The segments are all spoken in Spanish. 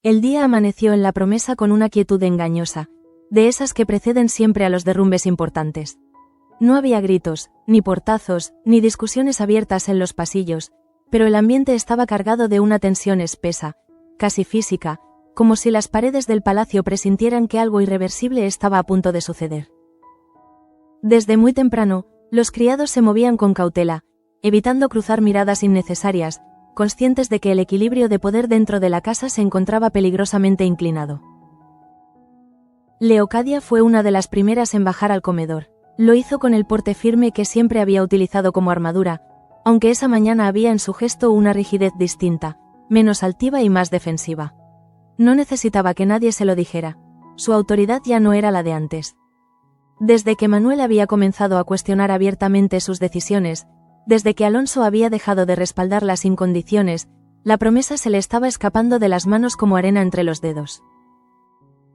El día amaneció en la promesa con una quietud engañosa, de esas que preceden siempre a los derrumbes importantes. No había gritos, ni portazos, ni discusiones abiertas en los pasillos, pero el ambiente estaba cargado de una tensión espesa, casi física, como si las paredes del palacio presintieran que algo irreversible estaba a punto de suceder. Desde muy temprano, los criados se movían con cautela, evitando cruzar miradas innecesarias, conscientes de que el equilibrio de poder dentro de la casa se encontraba peligrosamente inclinado. Leocadia fue una de las primeras en bajar al comedor. Lo hizo con el porte firme que siempre había utilizado como armadura, aunque esa mañana había en su gesto una rigidez distinta, menos altiva y más defensiva. No necesitaba que nadie se lo dijera. Su autoridad ya no era la de antes. Desde que Manuel había comenzado a cuestionar abiertamente sus decisiones, desde que Alonso había dejado de respaldarla sin condiciones, la promesa se le estaba escapando de las manos como arena entre los dedos.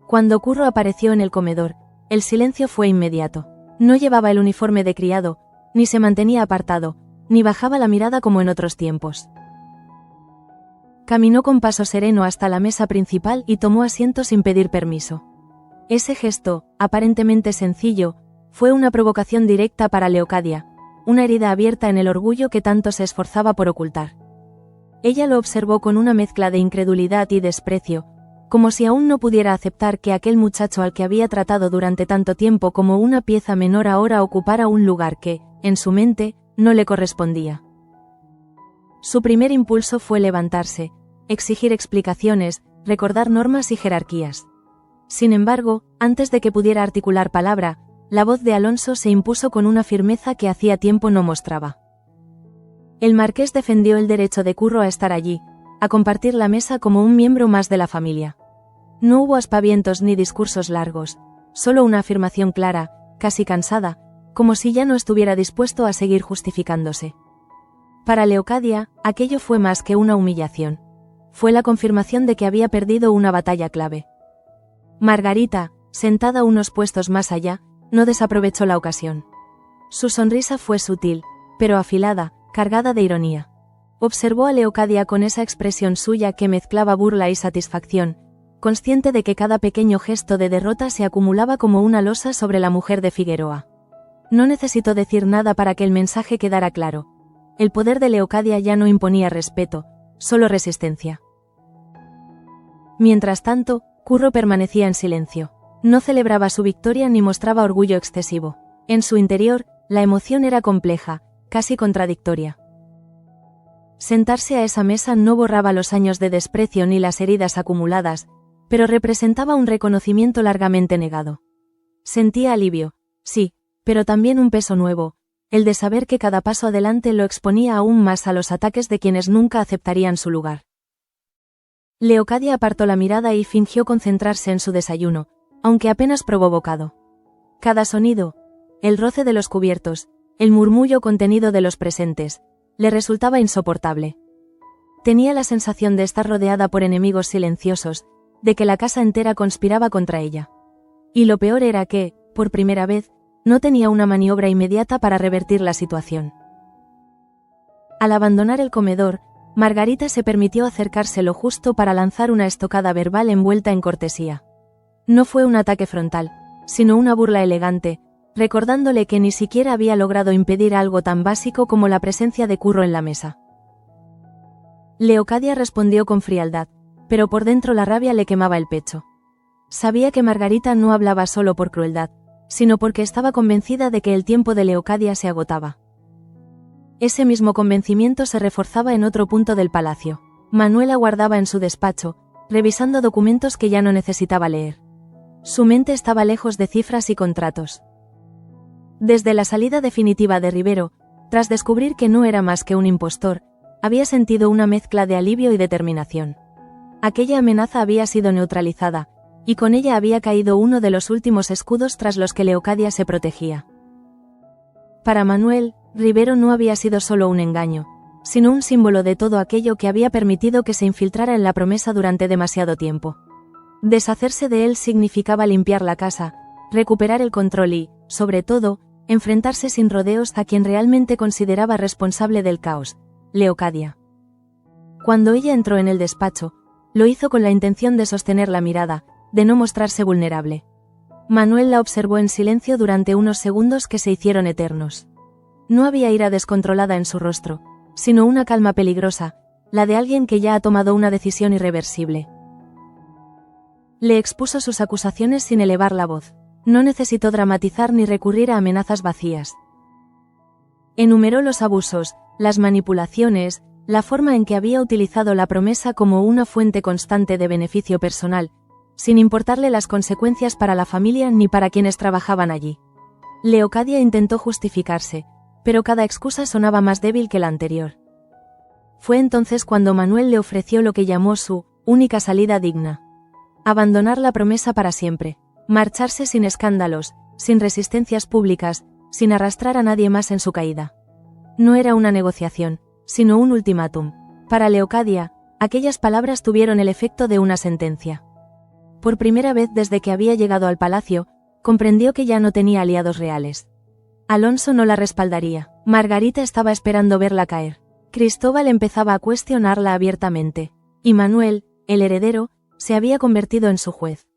Cuando Curro apareció en el comedor, el silencio fue inmediato. No llevaba el uniforme de criado, ni se mantenía apartado, ni bajaba la mirada como en otros tiempos. Caminó con paso sereno hasta la mesa principal y tomó asiento sin pedir permiso. Ese gesto, aparentemente sencillo, fue una provocación directa para Leocadia, una herida abierta en el orgullo que tanto se esforzaba por ocultar. Ella lo observó con una mezcla de incredulidad y desprecio, como si aún no pudiera aceptar que aquel muchacho al que había tratado durante tanto tiempo como una pieza menor ahora ocupara un lugar que, en su mente, no le correspondía. Su primer impulso fue levantarse, exigir explicaciones, recordar normas y jerarquías. Sin embargo, antes de que pudiera articular palabra, la voz de Alonso se impuso con una firmeza que hacía tiempo no mostraba. El marqués defendió el derecho de Curro a estar allí, a compartir la mesa como un miembro más de la familia. No hubo aspavientos ni discursos largos, solo una afirmación clara, casi cansada, como si ya no estuviera dispuesto a seguir justificándose. Para Leocadia, aquello fue más que una humillación. Fue la confirmación de que había perdido una batalla clave. Margarita, sentada unos puestos más allá, no desaprovechó la ocasión. Su sonrisa fue sutil, pero afilada, cargada de ironía. Observó a Leocadia con esa expresión suya que mezclaba burla y satisfacción, consciente de que cada pequeño gesto de derrota se acumulaba como una losa sobre la mujer de Figueroa. No necesitó decir nada para que el mensaje quedara claro. El poder de Leocadia ya no imponía respeto, solo resistencia. Mientras tanto, Curro permanecía en silencio. No celebraba su victoria ni mostraba orgullo excesivo. En su interior, la emoción era compleja, casi contradictoria. Sentarse a esa mesa no borraba los años de desprecio ni las heridas acumuladas, pero representaba un reconocimiento largamente negado. Sentía alivio, sí, pero también un peso nuevo, el de saber que cada paso adelante lo exponía aún más a los ataques de quienes nunca aceptarían su lugar. Leocadia apartó la mirada y fingió concentrarse en su desayuno, aunque apenas probó bocado. Cada sonido, el roce de los cubiertos, el murmullo contenido de los presentes, le resultaba insoportable. Tenía la sensación de estar rodeada por enemigos silenciosos, de que la casa entera conspiraba contra ella. Y lo peor era que, por primera vez, no tenía una maniobra inmediata para revertir la situación. Al abandonar el comedor, Margarita se permitió acercarse lo justo para lanzar una estocada verbal envuelta en cortesía. No fue un ataque frontal, sino una burla elegante, recordándole que ni siquiera había logrado impedir algo tan básico como la presencia de Curro en la mesa. Leocadia respondió con frialdad, pero por dentro la rabia le quemaba el pecho. Sabía que Margarita no hablaba solo por crueldad, sino porque estaba convencida de que el tiempo de Leocadia se agotaba. Ese mismo convencimiento se reforzaba en otro punto del palacio. Manuel aguardaba en su despacho, revisando documentos que ya no necesitaba leer. Su mente estaba lejos de cifras y contratos. Desde la salida definitiva de Rivero, tras descubrir que no era más que un impostor, había sentido una mezcla de alivio y determinación. Aquella amenaza había sido neutralizada, y con ella había caído uno de los últimos escudos tras los que Leocadia se protegía. Para Manuel, Rivero no había sido solo un engaño, sino un símbolo de todo aquello que había permitido que se infiltrara en la promesa durante demasiado tiempo. Deshacerse de él significaba limpiar la casa, recuperar el control y, sobre todo, enfrentarse sin rodeos a quien realmente consideraba responsable del caos, Leocadia. Cuando ella entró en el despacho, Lo hizo con la intención de sostener la mirada, de no mostrarse vulnerable. Manuel la observó en silencio durante unos segundos que se hicieron eternos. No había ira descontrolada en su rostro, sino una calma peligrosa, la de alguien que ya ha tomado una decisión irreversible. Le expuso sus acusaciones sin elevar la voz. No necesitó dramatizar ni recurrir a amenazas vacías. Enumeró los abusos, las manipulaciones, la forma en que había utilizado la promesa como una fuente constante de beneficio personal, sin importarle las consecuencias para la familia ni para quienes trabajaban allí. Leocadia intentó justificarse, pero cada excusa sonaba más débil que la anterior. Fue entonces cuando Manuel le ofreció lo que llamó su única salida digna. Abandonar la promesa para siempre, marcharse sin escándalos, sin resistencias públicas, sin arrastrar a nadie más en su caída. No era una negociación, sino un ultimátum. Para Leocadia, aquellas palabras tuvieron el efecto de una sentencia. Por primera vez desde que había llegado al palacio, comprendió que ya no tenía aliados reales. Alonso no la respaldaría. Margarita estaba esperando verla caer. Cristóbal empezaba a cuestionarla abiertamente. Y Manuel, el heredero, se había convertido en su juez.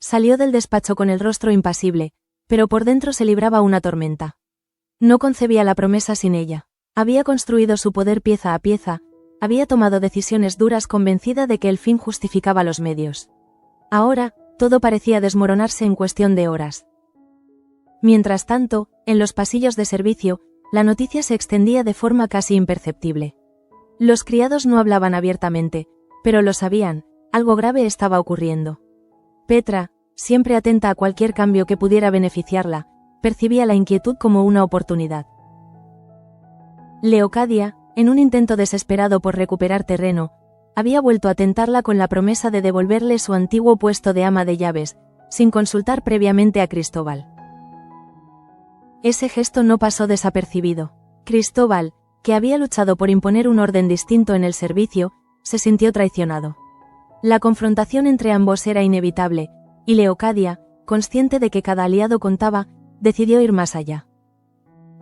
Salió del despacho con el rostro impasible, pero por dentro se libraba una tormenta. No concebía la promesa sin ella. Había construido su poder pieza a pieza, había tomado decisiones duras convencida de que el fin justificaba los medios. Ahora, todo parecía desmoronarse en cuestión de horas. Mientras tanto, en los pasillos de servicio, la noticia se extendía de forma casi imperceptible. Los criados no hablaban abiertamente, pero lo sabían, algo grave estaba ocurriendo. Petra, siempre atenta a cualquier cambio que pudiera beneficiarla, percibía la inquietud como una oportunidad. Leocadia, en un intento desesperado por recuperar terreno, había vuelto a tentarla con la promesa de devolverle su antiguo puesto de ama de llaves, sin consultar previamente a Cristóbal. Ese gesto no pasó desapercibido. Cristóbal, que había luchado por imponer un orden distinto en el servicio, se sintió traicionado. La confrontación entre ambos era inevitable, y Leocadia, consciente de que cada aliado contaba, decidió ir más allá.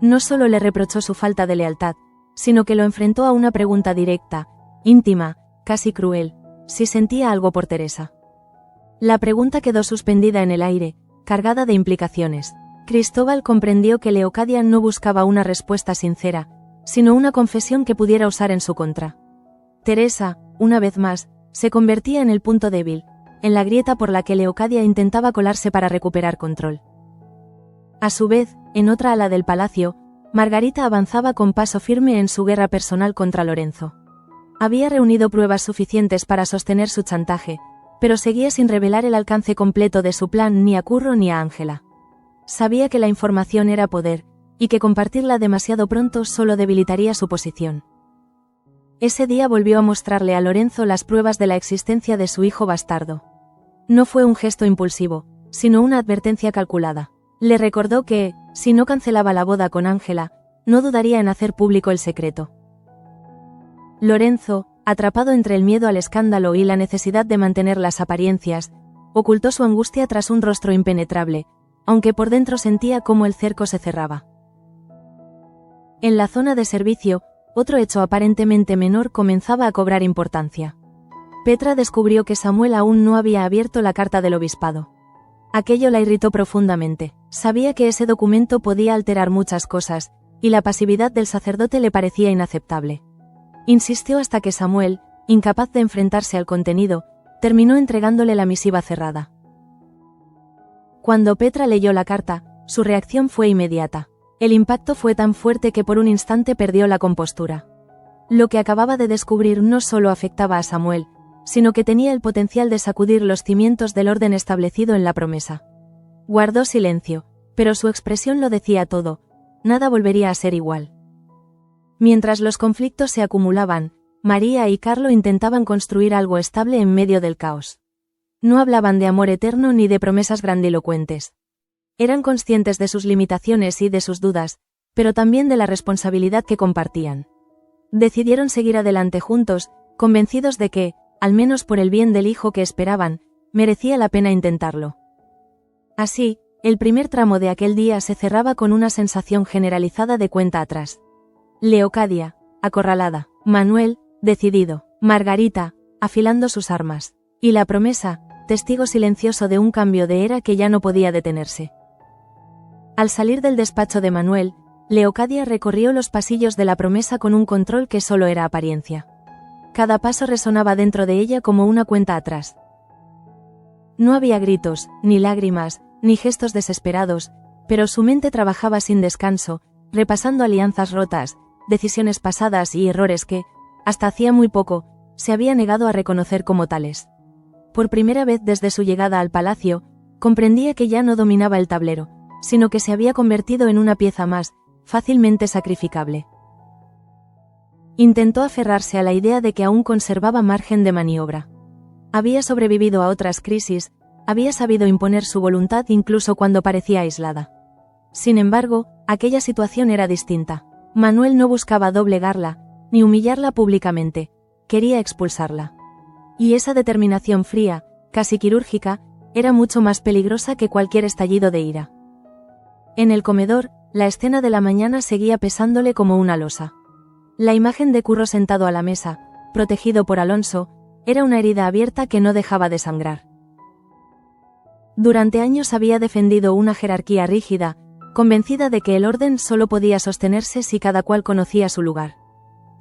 No solo le reprochó su falta de lealtad, sino que lo enfrentó a una pregunta directa, íntima, casi cruel, si sentía algo por Teresa. La pregunta quedó suspendida en el aire, cargada de implicaciones. Cristóbal comprendió que Leocadia no buscaba una respuesta sincera, sino una confesión que pudiera usar en su contra. Teresa, una vez más, se convertía en el punto débil, en la grieta por la que Leocadia intentaba colarse para recuperar control. A su vez, en otra ala del palacio, Margarita avanzaba con paso firme en su guerra personal contra Lorenzo. Había reunido pruebas suficientes para sostener su chantaje, pero seguía sin revelar el alcance completo de su plan ni a Curro ni a Ángela. Sabía que la información era poder, y que compartirla demasiado pronto solo debilitaría su posición. Ese día volvió a mostrarle a Lorenzo las pruebas de la existencia de su hijo bastardo. No fue un gesto impulsivo, sino una advertencia calculada. Le recordó que, si no cancelaba la boda con Ángela, no dudaría en hacer público el secreto. Lorenzo, atrapado entre el miedo al escándalo y la necesidad de mantener las apariencias, ocultó su angustia tras un rostro impenetrable, aunque por dentro sentía cómo el cerco se cerraba. En la zona de servicio, otro hecho aparentemente menor comenzaba a cobrar importancia. Petra descubrió que Samuel aún no había abierto la carta del obispado. Aquello la irritó profundamente. Sabía que ese documento podía alterar muchas cosas, y la pasividad del sacerdote le parecía inaceptable. Insistió hasta que Samuel, incapaz de enfrentarse al contenido, terminó entregándole la misiva cerrada. Cuando Petra leyó la carta, su reacción fue inmediata. El impacto fue tan fuerte que por un instante perdió la compostura. Lo que acababa de descubrir no solo afectaba a Samuel, sino que tenía el potencial de sacudir los cimientos del orden establecido en la promesa. Guardó silencio, pero su expresión lo decía todo, nada volvería a ser igual. Mientras los conflictos se acumulaban, María y Carlo intentaban construir algo estable en medio del caos. No hablaban de amor eterno ni de promesas grandilocuentes. Eran conscientes de sus limitaciones y de sus dudas, pero también de la responsabilidad que compartían. Decidieron seguir adelante juntos, convencidos de que, al menos por el bien del hijo que esperaban, merecía la pena intentarlo. Así, el primer tramo de aquel día se cerraba con una sensación generalizada de cuenta atrás. Leocadia, acorralada; Manuel, decidido; Margarita, afilando sus armas. Y la promesa, testigo silencioso de un cambio de era que ya no podía detenerse. Al salir del despacho de Manuel, Leocadia recorrió los pasillos de la promesa con un control que solo era apariencia. Cada paso resonaba dentro de ella como una cuenta atrás. No había gritos, ni lágrimas, ni gestos desesperados, pero su mente trabajaba sin descanso, repasando alianzas rotas, decisiones pasadas y errores que, hasta hacía muy poco, se había negado a reconocer como tales. Por primera vez desde su llegada al palacio, comprendía que ya no dominaba el tablero, sino que se había convertido en una pieza más, fácilmente sacrificable. Intentó aferrarse a la idea de que aún conservaba margen de maniobra. Había sobrevivido a otras crisis, había sabido imponer su voluntad incluso cuando parecía aislada. Sin embargo, aquella situación era distinta. Manuel no buscaba doblegarla, ni humillarla públicamente, quería expulsarla. Y esa determinación fría, casi quirúrgica, era mucho más peligrosa que cualquier estallido de ira. En el comedor, la escena de la mañana seguía pesándole como una losa. La imagen de Curro sentado a la mesa, protegido por Alonso, era una herida abierta que no dejaba de sangrar. Durante años había defendido una jerarquía rígida, convencida de que el orden solo podía sostenerse si cada cual conocía su lugar.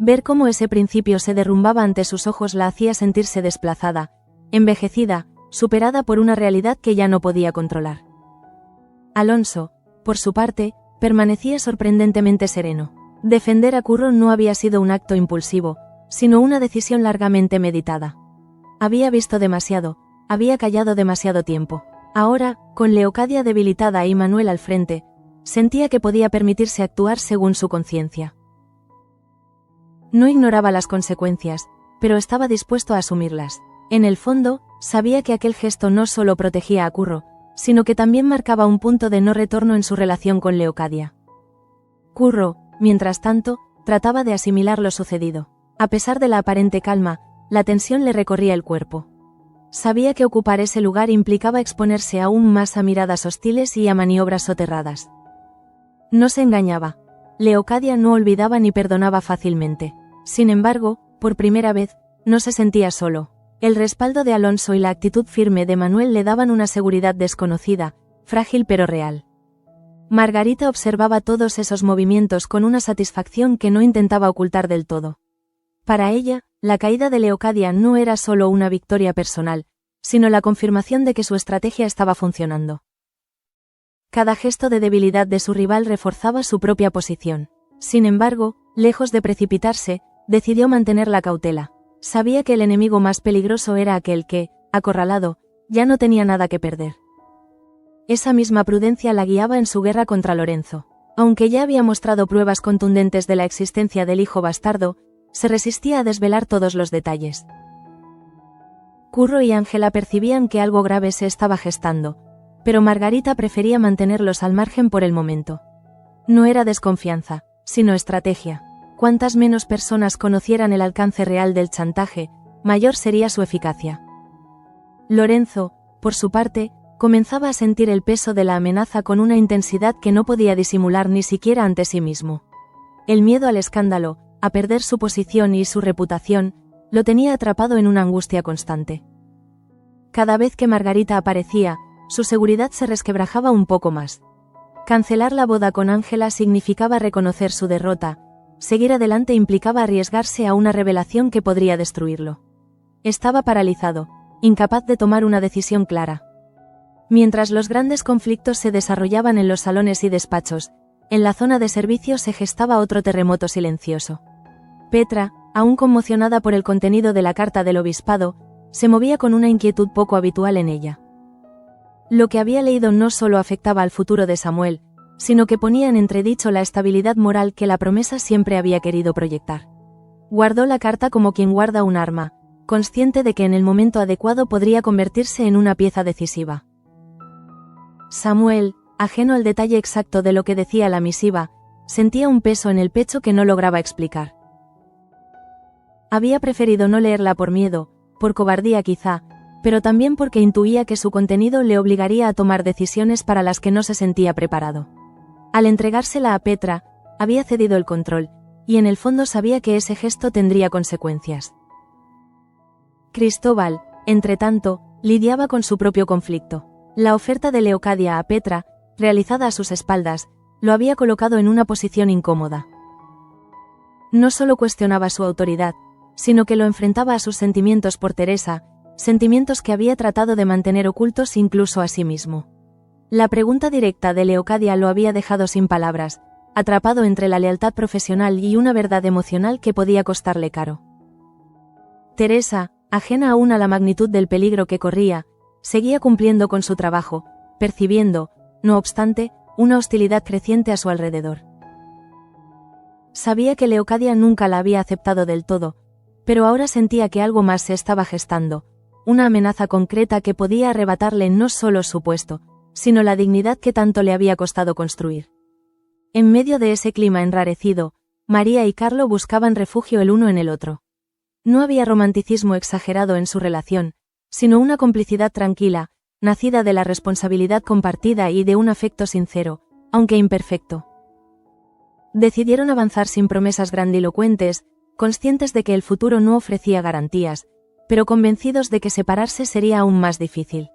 Ver cómo ese principio se derrumbaba ante sus ojos la hacía sentirse desplazada, envejecida, superada por una realidad que ya no podía controlar. Alonso, por su parte, permanecía sorprendentemente sereno. Defender a Curro no había sido un acto impulsivo, sino una decisión largamente meditada. Había visto demasiado, había callado demasiado tiempo. Ahora, con Leocadia debilitada y Manuel al frente, sentía que podía permitirse actuar según su conciencia. No ignoraba las consecuencias, pero estaba dispuesto a asumirlas. En el fondo, sabía que aquel gesto no solo protegía a Curro, sino que también marcaba un punto de no retorno en su relación con Leocadia. Curro, mientras tanto, trataba de asimilar lo sucedido. A pesar de la aparente calma, la tensión le recorría el cuerpo. Sabía que ocupar ese lugar implicaba exponerse aún más a miradas hostiles y a maniobras soterradas. No se engañaba. Leocadia no olvidaba ni perdonaba fácilmente. Sin embargo, por primera vez, no se sentía solo. El respaldo de Alonso y la actitud firme de Manuel le daban una seguridad desconocida, frágil pero real. Margarita observaba todos esos movimientos con una satisfacción que no intentaba ocultar del todo. Para ella, la caída de Leocadia no era solo una victoria personal, sino la confirmación de que su estrategia estaba funcionando. Cada gesto de debilidad de su rival reforzaba su propia posición. Sin embargo, lejos de precipitarse, decidió mantener la cautela. Sabía que el enemigo más peligroso era aquel que, acorralado, ya no tenía nada que perder. Esa misma prudencia la guiaba en su guerra contra Lorenzo. Aunque ya había mostrado pruebas contundentes de la existencia del hijo bastardo, se resistía a desvelar todos los detalles. Curro y Ángela percibían que algo grave se estaba gestando, pero Margarita prefería mantenerlos al margen por el momento. No era desconfianza, sino estrategia. Cuantas menos personas conocieran el alcance real del chantaje, mayor sería su eficacia. Lorenzo, por su parte, comenzaba a sentir el peso de la amenaza con una intensidad que no podía disimular ni siquiera ante sí mismo. El miedo al escándalo, a perder su posición y su reputación, lo tenía atrapado en una angustia constante. Cada vez que Margarita aparecía, su seguridad se resquebrajaba un poco más. Cancelar la boda con Ángela significaba reconocer su derrota, seguir adelante implicaba arriesgarse a una revelación que podría destruirlo. Estaba paralizado, incapaz de tomar una decisión clara. Mientras los grandes conflictos se desarrollaban en los salones y despachos, en la zona de servicio se gestaba otro terremoto silencioso. Petra, aún conmocionada por el contenido de la carta del obispado, se movía con una inquietud poco habitual en ella. Lo que había leído no solo afectaba al futuro de Samuel, sino que ponía en entredicho la estabilidad moral que la promesa siempre había querido proyectar. Guardó la carta como quien guarda un arma, consciente de que en el momento adecuado podría convertirse en una pieza decisiva. Samuel, ajeno al detalle exacto de lo que decía la misiva, sentía un peso en el pecho que no lograba explicar. Había preferido no leerla por miedo, por cobardía quizá, pero también porque intuía que su contenido le obligaría a tomar decisiones para las que no se sentía preparado. Al entregársela a Petra, había cedido el control, y en el fondo sabía que ese gesto tendría consecuencias. Cristóbal, entretanto, lidiaba con su propio conflicto. La oferta de Leocadia a Petra, realizada a sus espaldas, lo había colocado en una posición incómoda. No solo cuestionaba su autoridad, sino que lo enfrentaba a sus sentimientos por Teresa, sentimientos que había tratado de mantener ocultos incluso a sí mismo. La pregunta directa de Leocadia lo había dejado sin palabras, atrapado entre la lealtad profesional y una verdad emocional que podía costarle caro. Teresa, ajena aún a la magnitud del peligro que corría, seguía cumpliendo con su trabajo, percibiendo, no obstante, una hostilidad creciente a su alrededor. Sabía que Leocadia nunca la había aceptado del todo, pero ahora sentía que algo más se estaba gestando, una amenaza concreta que podía arrebatarle no solo su puesto, sino la dignidad que tanto le había costado construir. En medio de ese clima enrarecido, María y Carlo buscaban refugio el uno en el otro. No había romanticismo exagerado en su relación, sino una complicidad tranquila, nacida de la responsabilidad compartida y de un afecto sincero, aunque imperfecto. Decidieron avanzar sin promesas grandilocuentes, conscientes de que el futuro no ofrecía garantías, pero convencidos de que separarse sería aún más difícil.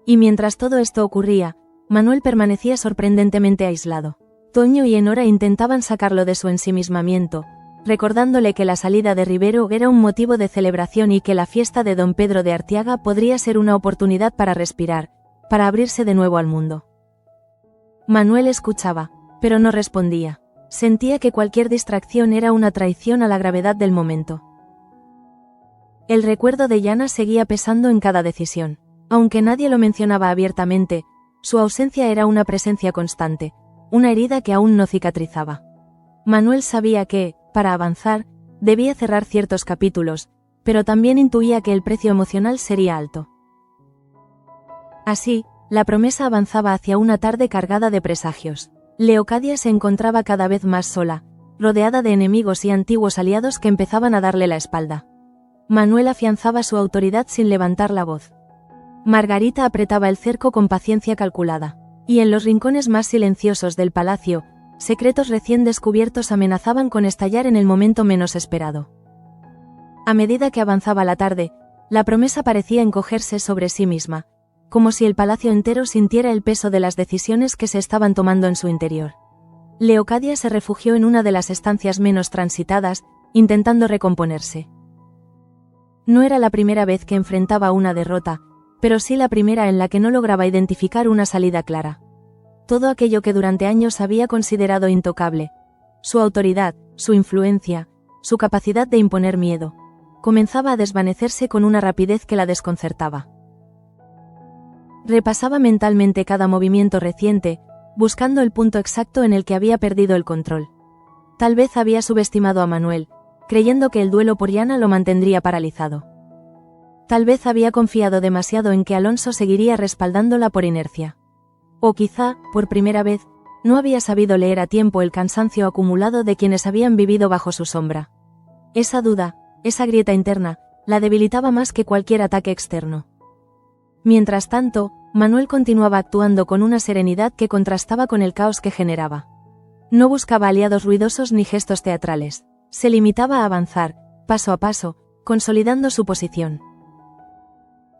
Y mientras todo esto ocurría, Manuel permanecía sorprendentemente aislado. Toño y Enora intentaban sacarlo de su ensimismamiento, recordándole que la salida de Rivero era un motivo de celebración y que la fiesta de don Pedro de Artiaga podría ser una oportunidad para respirar, para abrirse de nuevo al mundo. Manuel escuchaba, pero no respondía. Sentía que cualquier distracción era una traición a la gravedad del momento. El recuerdo de Yana seguía pesando en cada decisión. Aunque nadie lo mencionaba abiertamente, su ausencia era una presencia constante, una herida que aún no cicatrizaba. Manuel sabía que, para avanzar, debía cerrar ciertos capítulos, pero también intuía que el precio emocional sería alto. Así, la promesa avanzaba hacia una tarde cargada de presagios. Leocadia se encontraba cada vez más sola, rodeada de enemigos y antiguos aliados que empezaban a darle la espalda. Manuel afianzaba su autoridad sin levantar la voz. Margarita apretaba el cerco con paciencia calculada, y en los rincones más silenciosos del palacio, secretos recién descubiertos amenazaban con estallar en el momento menos esperado. A medida que avanzaba la tarde, la promesa parecía encogerse sobre sí misma, como si el palacio entero sintiera el peso de las decisiones que se estaban tomando en su interior. Leocadia se refugió en una de las estancias menos transitadas, intentando recomponerse. No era la primera vez que enfrentaba una derrota, pero sí la primera en la que no lograba identificar una salida clara. Todo aquello que durante años había considerado intocable, su autoridad, su influencia, su capacidad de imponer miedo, comenzaba a desvanecerse con una rapidez que la desconcertaba. Repasaba mentalmente cada movimiento reciente, buscando el punto exacto en el que había perdido el control. Tal vez había subestimado a Manuel, creyendo que el duelo por Yana lo mantendría paralizado. Tal vez había confiado demasiado en que Alonso seguiría respaldándola por inercia. O quizá, por primera vez, no había sabido leer a tiempo el cansancio acumulado de quienes habían vivido bajo su sombra. Esa duda, esa grieta interna, la debilitaba más que cualquier ataque externo. Mientras tanto, Manuel continuaba actuando con una serenidad que contrastaba con el caos que generaba. No buscaba aliados ruidosos ni gestos teatrales. Se limitaba a avanzar, paso a paso, consolidando su posición.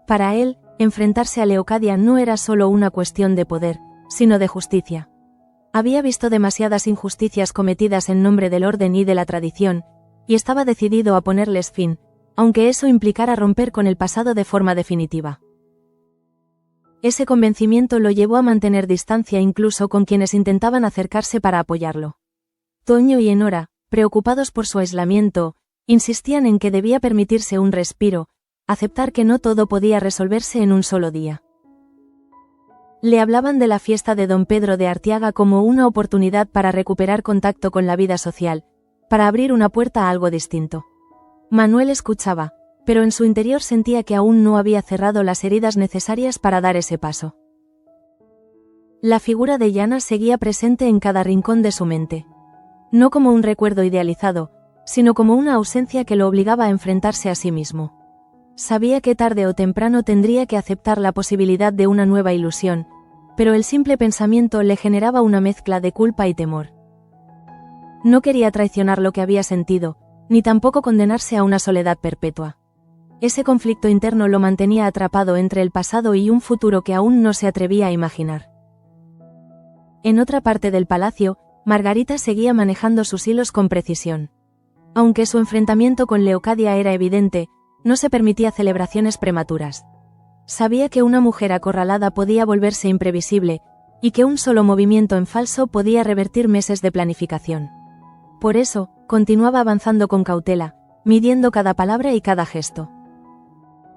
Para él, enfrentarse a Leocadia no era solo una cuestión de poder, sino de justicia. Había visto demasiadas injusticias cometidas en nombre del orden y de la tradición, y estaba decidido a ponerles fin, aunque eso implicara romper con el pasado de forma definitiva. Ese convencimiento lo llevó a mantener distancia incluso con quienes intentaban acercarse para apoyarlo. Toño y Enora, preocupados por su aislamiento, insistían en que debía permitirse un respiro, aceptar que no todo podía resolverse en un solo día. Le hablaban de la fiesta de don Pedro de Artiaga como una oportunidad para recuperar contacto con la vida social, para abrir una puerta a algo distinto. Manuel escuchaba, pero en su interior sentía que aún no había cerrado las heridas necesarias para dar ese paso. La figura de Yana seguía presente en cada rincón de su mente. No como un recuerdo idealizado, sino como una ausencia que lo obligaba a enfrentarse a sí mismo. Sabía que tarde o temprano tendría que aceptar la posibilidad de una nueva ilusión, pero el simple pensamiento le generaba una mezcla de culpa y temor. No quería traicionar lo que había sentido, ni tampoco condenarse a una soledad perpetua. Ese conflicto interno lo mantenía atrapado entre el pasado y un futuro que aún no se atrevía a imaginar. En otra parte del palacio, Margarita seguía manejando sus hilos con precisión. Aunque su enfrentamiento con Leocadia era evidente, no se permitía celebraciones prematuras. Sabía que una mujer acorralada podía volverse imprevisible, y que un solo movimiento en falso podía revertir meses de planificación. Por eso, continuaba avanzando con cautela, midiendo cada palabra y cada gesto.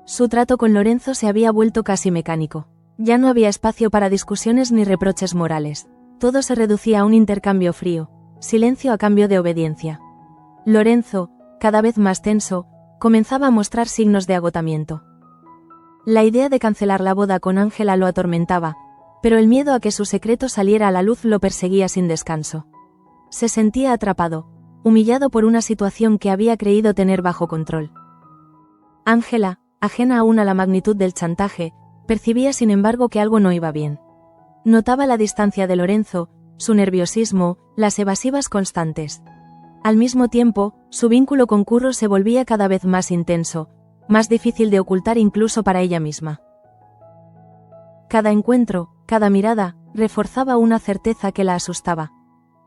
Su trato con Lorenzo se había vuelto casi mecánico. Ya no había espacio para discusiones ni reproches morales. Todo se reducía a un intercambio frío, silencio a cambio de obediencia. Lorenzo, cada vez más tenso, comenzaba a mostrar signos de agotamiento. La idea de cancelar la boda con Ángela lo atormentaba, pero el miedo a que su secreto saliera a la luz lo perseguía sin descanso. Se sentía atrapado, humillado por una situación que había creído tener bajo control. Ángela, ajena aún a la magnitud del chantaje, percibía sin embargo que algo no iba bien. Notaba la distancia de Lorenzo, su nerviosismo, las evasivas constantes. Al mismo tiempo, su vínculo con Curro se volvía cada vez más intenso, más difícil de ocultar incluso para ella misma. Cada encuentro, cada mirada, reforzaba una certeza que la asustaba.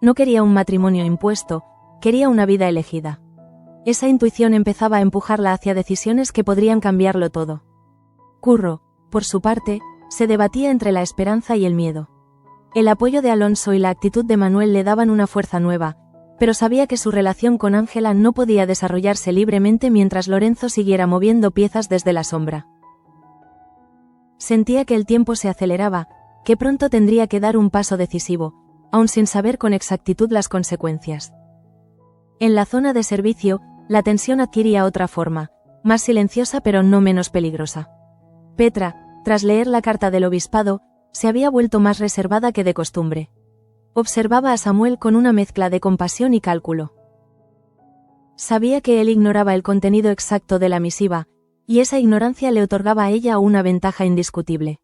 No quería un matrimonio impuesto, quería una vida elegida. Esa intuición empezaba a empujarla hacia decisiones que podrían cambiarlo todo. Curro, por su parte, se debatía entre la esperanza y el miedo. El apoyo de Alonso y la actitud de Manuel le daban una fuerza nueva, pero sabía que su relación con Ángela no podía desarrollarse libremente mientras Lorenzo siguiera moviendo piezas desde la sombra. Sentía que el tiempo se aceleraba, que pronto tendría que dar un paso decisivo, aun sin saber con exactitud las consecuencias. En la zona de servicio, la tensión adquiría otra forma, más silenciosa pero no menos peligrosa. Petra, tras leer la carta del obispado, se había vuelto más reservada que de costumbre. Observaba a Samuel con una mezcla de compasión y cálculo. Sabía que él ignoraba el contenido exacto de la misiva, y esa ignorancia le otorgaba a ella una ventaja indiscutible.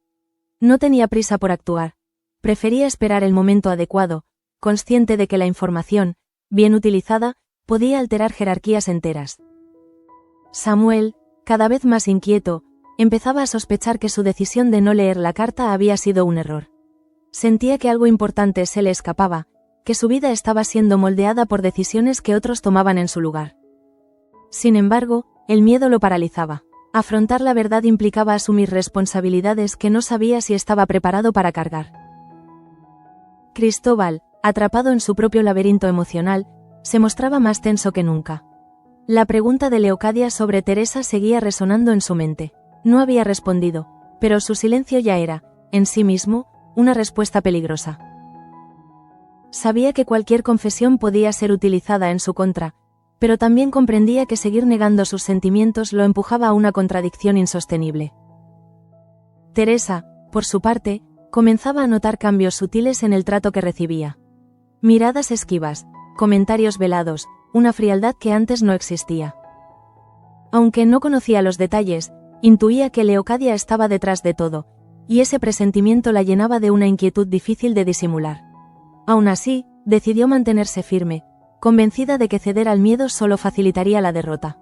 No tenía prisa por actuar. Prefería esperar el momento adecuado, consciente de que la información, bien utilizada, podía alterar jerarquías enteras. Samuel, cada vez más inquieto, empezaba a sospechar que su decisión de no leer la carta había sido un error. Sentía que algo importante se le escapaba, que su vida estaba siendo moldeada por decisiones que otros tomaban en su lugar. Sin embargo, el miedo lo paralizaba. Afrontar la verdad implicaba asumir responsabilidades que no sabía si estaba preparado para cargar. Cristóbal, atrapado en su propio laberinto emocional, se mostraba más tenso que nunca. La pregunta de Leocadia sobre Teresa seguía resonando en su mente. No había respondido, pero su silencio ya era, en sí mismo, una respuesta peligrosa. Sabía que cualquier confesión podía ser utilizada en su contra, pero también comprendía que seguir negando sus sentimientos lo empujaba a una contradicción insostenible. Teresa, por su parte, comenzaba a notar cambios sutiles en el trato que recibía. Miradas esquivas, comentarios velados, una frialdad que antes no existía. Aunque no conocía los detalles, intuía que Leocadia estaba detrás de todo, y ese presentimiento la llenaba de una inquietud difícil de disimular. Aún así, decidió mantenerse firme, convencida de que ceder al miedo solo facilitaría la derrota.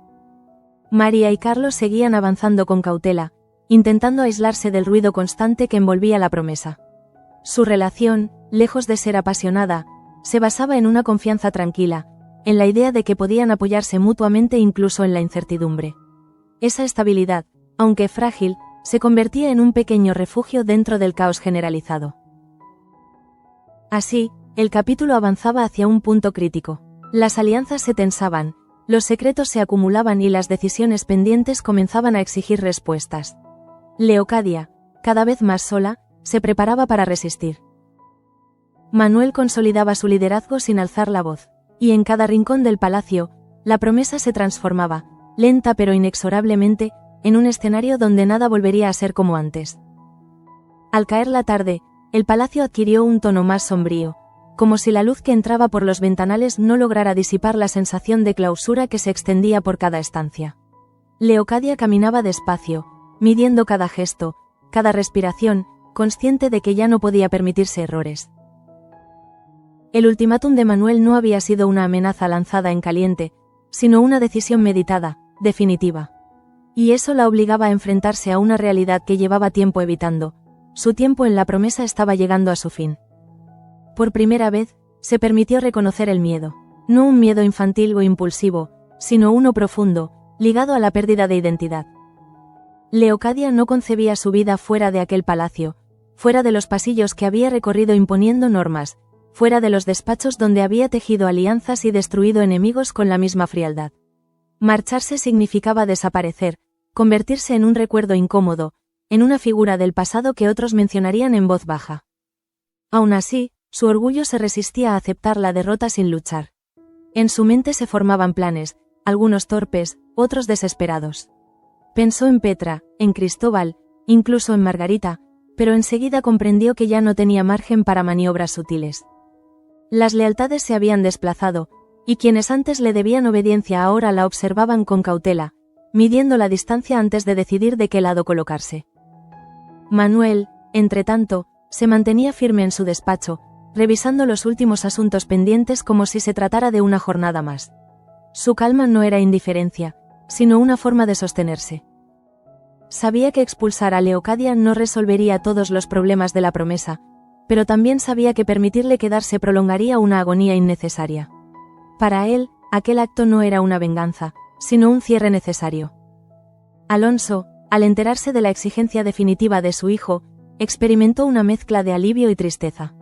María y Carlos seguían avanzando con cautela, intentando aislarse del ruido constante que envolvía la promesa. Su relación, lejos de ser apasionada, se basaba en una confianza tranquila, en la idea de que podían apoyarse mutuamente incluso en la incertidumbre. Esa estabilidad, aunque frágil, se convertía en un pequeño refugio dentro del caos generalizado. Así, el capítulo avanzaba hacia un punto crítico. Las alianzas se tensaban, los secretos se acumulaban y las decisiones pendientes comenzaban a exigir respuestas. Leocadia, cada vez más sola, se preparaba para resistir. Manuel consolidaba su liderazgo sin alzar la voz, y en cada rincón del palacio, la promesa se transformaba, lenta pero inexorablemente, en un escenario donde nada volvería a ser como antes. Al caer la tarde, el palacio adquirió un tono más sombrío, como si la luz que entraba por los ventanales no lograra disipar la sensación de clausura que se extendía por cada estancia. Leocadia caminaba despacio, midiendo cada gesto, cada respiración, consciente de que ya no podía permitirse errores. El ultimátum de Manuel no había sido una amenaza lanzada en caliente, sino una decisión meditada, definitiva. Y eso la obligaba a enfrentarse a una realidad que llevaba tiempo evitando. Su tiempo en la promesa estaba llegando a su fin. Por primera vez, se permitió reconocer el miedo. No un miedo infantil o impulsivo, sino uno profundo, ligado a la pérdida de identidad. Leocadia no concebía su vida fuera de aquel palacio, fuera de los pasillos que había recorrido imponiendo normas, fuera de los despachos donde había tejido alianzas y destruido enemigos con la misma frialdad. Marcharse significaba desaparecer, convertirse en un recuerdo incómodo, en una figura del pasado que otros mencionarían en voz baja. Aún así, su orgullo se resistía a aceptar la derrota sin luchar. En su mente se formaban planes, algunos torpes, otros desesperados. Pensó en Petra, en Cristóbal, incluso en Margarita, pero enseguida comprendió que ya no tenía margen para maniobras sutiles. Las lealtades se habían desplazado, y quienes antes le debían obediencia ahora la observaban con cautela, midiendo la distancia antes de decidir de qué lado colocarse. Manuel, entretanto, se mantenía firme en su despacho, revisando los últimos asuntos pendientes como si se tratara de una jornada más. Su calma no era indiferencia, sino una forma de sostenerse. Sabía que expulsar a Leocadia no resolvería todos los problemas de la promesa, pero también sabía que permitirle quedarse prolongaría una agonía innecesaria. Para él, aquel acto no era una venganza, sino un cierre necesario. Alonso, al enterarse de la exigencia definitiva de su hijo, experimentó una mezcla de alivio y tristeza.